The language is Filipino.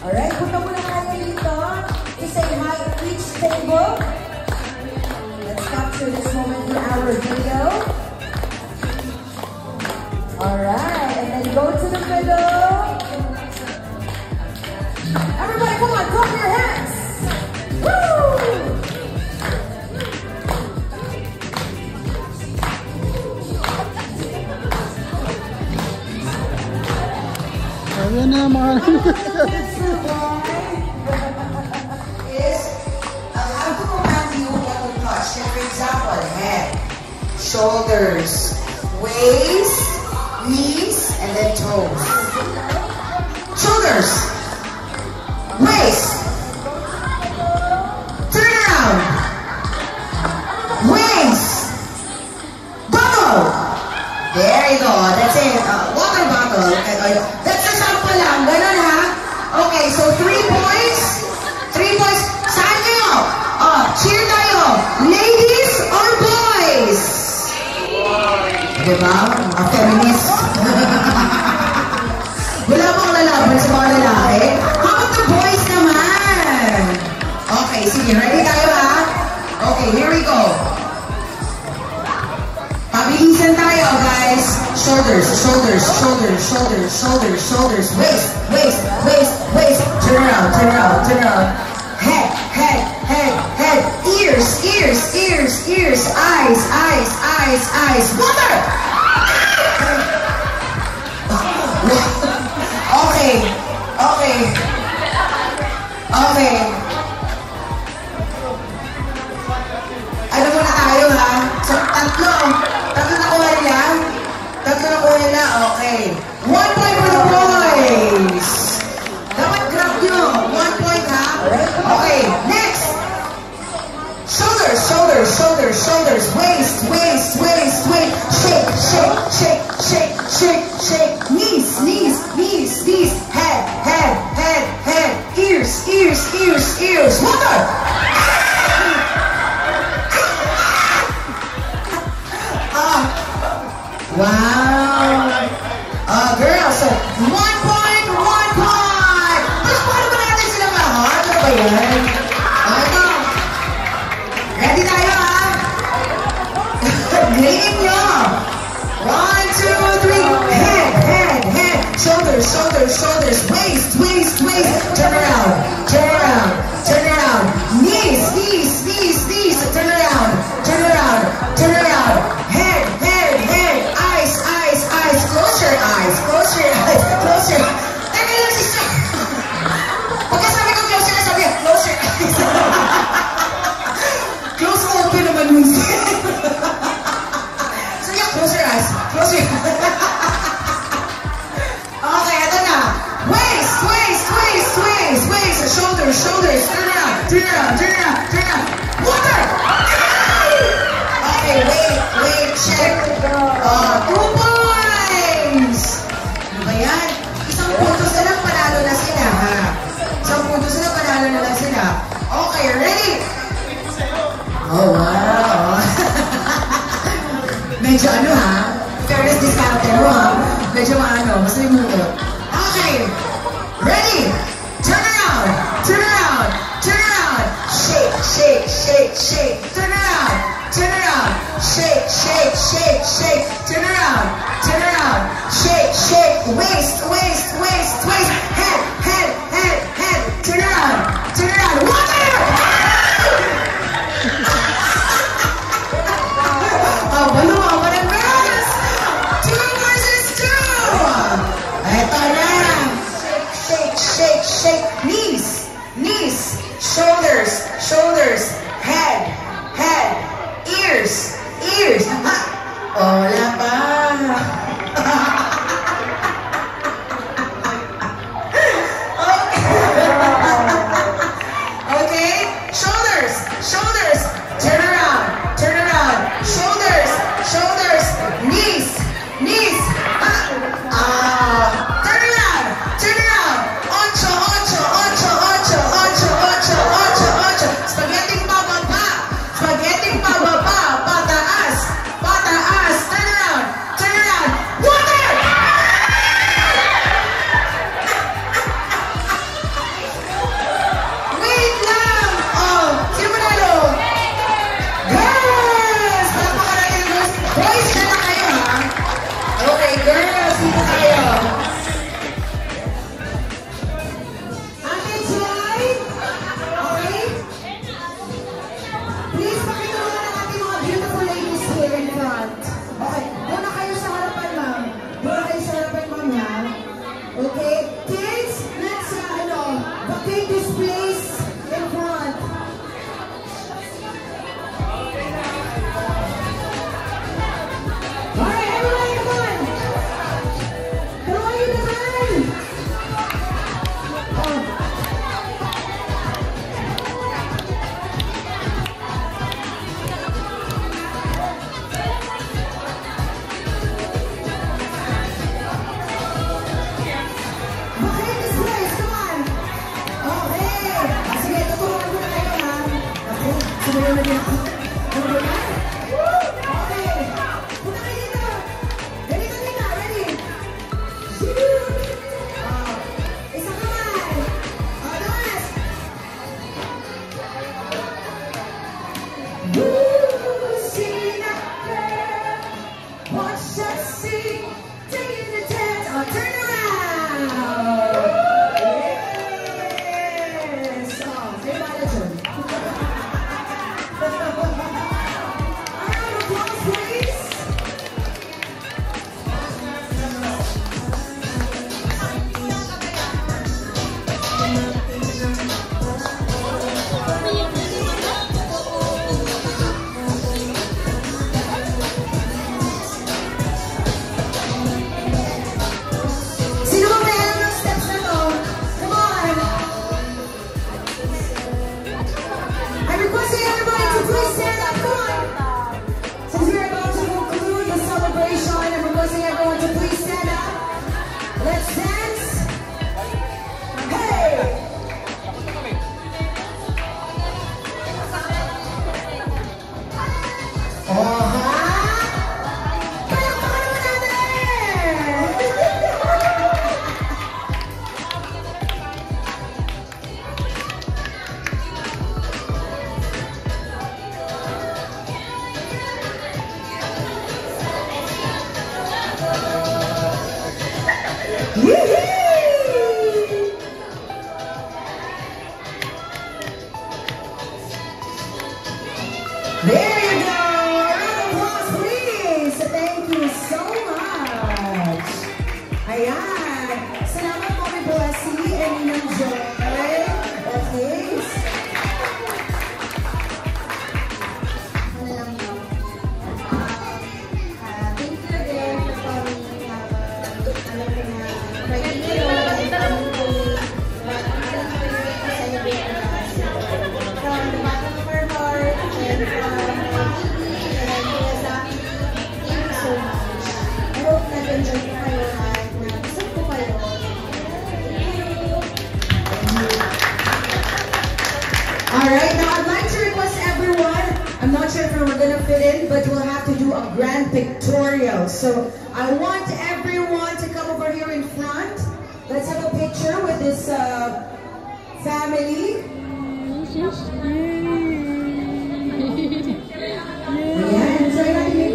Alright, punta muna tayo dito to say hi at each table. Let's capture this moment in our video. Alright, and then go to the middle. Everybody, come on, clap your hands. Woo! Ayan na mga for example, head, shoulders, waist, knees, and then toes. Shoulders, waist, turn around, waist, bubble. There you go. That's it. Water bottle. That's the sample lang. Ganun ha. Okay, so 3 points. 3 points. Saan kayo? Cheer tayo. Ladies or boys? Diba? Feminist. Wala pong lalaban sa mga lalaki. How about the boys naman? Okay, sige. Ready tayo ha? Okay, here we go. Pabilisan tayo, guys. Shoulders, shoulders, shoulders, shoulders, shoulders, shoulders. Waist, waist, waist, waist. Turn around, turn around, turn around. Head, head, head, head. Ears, ears, ears, ears. Eyes, eyes, eyes, eyes. Water! Okay, okay. Okay. Ano muna tayo ha? So, tatlo nakuha nila? Tatlo nakuha nila? Okay. 1 point for the boys! Dapat grab nyo. 1 point ha? Okay, next! Shoulders, shoulders, shoulders, shoulders. Waist, waist, waist, waist. Shake, shake, shake, shake, shake, shake. Knees, knees, knees, knees. Head, head, head, head. Ears, ears, ears, ears. Water! Wow! Girls, so 1 point, 1 point! Tapos paano ba natin sila mahal? Ano ba yan? Ito. Ready tayo ha? Grilling nyo! 1, 2, 3. Head, head, head. Shoulders, shoulders, shoulders. Waist, waist, waist. Turn around, turn around, turn around. Knees, knees, knees, knees. Turn around, turn around, turn around. Head, head, head. Eyes, eyes, eyes. Close your eyes, close your eyes, close your eyes. Teka lang, sister. Pagka sabi ko close your eyes, sabi close your eyes. Close open naman yung so yeah, close your eyes, close your eyes. Okay, ito na. Waist, waist, waist, waist, waist. Shoulders, shoulders. Turn around, turn around, turn around, turn around. Water! Okay, wait, check. 2 points! Ano ba yan? Isang puntos na lang, panalo na sila, ha? Isang puntos na lang, panalo na lang sila. Okay, ready? Oh, wow. Medyo ano, ha? Fairness discounted mo, ha? Medyo maano, mas may mulo. Okay, ready? Turn around, turn around, turn around. Shake, shake, shake, shake. Turn around, turn around. Shake, shake, shake, shake. Turn around, turn around. Shake, shake. Waist, waist, waist, waist. Head, head, head, head. Turn around, turn around. Water! Oh, baluwa pa ng girls! 2 versus 2! Eto na! Shake, shake, shake. Knees, knees. Shoulders, shoulders. Head, head. Ears, ears. Wala pa. fit in, but we'll have to do a grand pictorial. So I want everyone to come over here in front. Let's have a picture with this family. Ayan, try natin yung